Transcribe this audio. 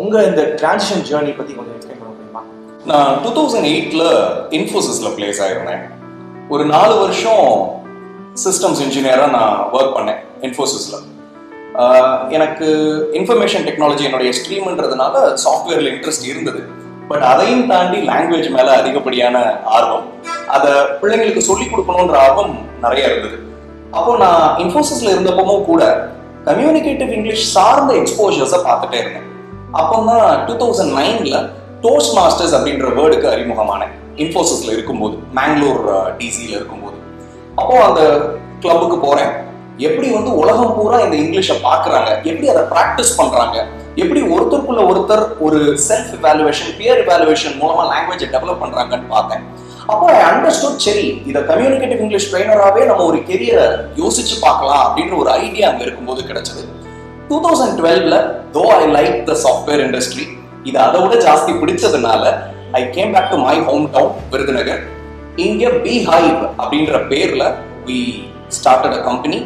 உங்கள் இந்த transition journey பற்றி கொஞ்சம் எக்ஸ்பிளைன் பண்ண முடியுமா? நான் 2008 இன்ஃபோசிஸில் பிளேஸ் ஆயிருந்தேன். ஒரு 4 வருஷம் சிஸ்டம்ஸ் இன்ஜினியராக நான் ஒர்க் பண்ணேன் இன்ஃபோசிஸில். எனக்கு இன்ஃபர்மேஷன் டெக்னாலஜி என்னுடைய ஸ்ட்ரீம்ன்றதுனால சாஃப்ட்வேரில் இன்ட்ரெஸ்ட் இருந்தது. பட் அதையும் தாண்டி லாங்குவேஜ் மேலே அதிகப்படியான ஆர்வம், அதை பிள்ளைங்களுக்கு சொல்லிக் கொடுக்கணுன்ற ஆர்வம் நிறைய இருந்தது. அப்போ நான் இன்ஃபோசிஸில் இருந்தப்பவும் கூட கம்யூனிகேட்டிவ் இங்கிலீஷ் சார்ந்த எக்ஸ்போஜர்ஸை பார்த்துட்டே இருந்தேன். அப்போ தான் 2009 டோஸ்ட் மாஸ்டர்ஸ் அப்படின்ற வேர்டுக்கு அறிமுகமானேன். இன்ஃபோசிஸில் இருக்கும்போது, மேங்களூர் டிசியில் இருக்கும்போது. அப்போ அந்த கிளப்புக்கு போகிறேன். எப்படி உலகம் பூரா இந்த இங்கிலீஷை பார்க்குறாங்க, எப்படி அதை ப்ராக்டிஸ் பண்ணுறாங்க, எப்படி ஒருத்தருக்குள்ள ஒருத்தர் ஒரு செல்ஃப் இவாலுவேஷன், பியர் இவாலுவேஷன் மூலமாக லாங்குவேஜை டெவலப் பண்ணுறாங்கன்னு பார்த்தேன். அப்போ ஐ அண்டர்ஸ்டுட், சரி இதை கம்யூனிகேட்டிவ் இங்கிலீஷ் ட்ரெயினராகவே நம்ம ஒரு கெரியரை யோசிச்சு பார்க்கலாம் அப்படின்ற ஒரு ஐடியா அங்கே இருக்கும்போது கிடைச்சது. 2012 though I like the software industry, இது அதை விட ஜாஸ்தி பிடிச்சதுனால I came back to my home town Virudhunagar. இங்கே பி ஹைவ் அப்படின்ற பேர்ல we started a company.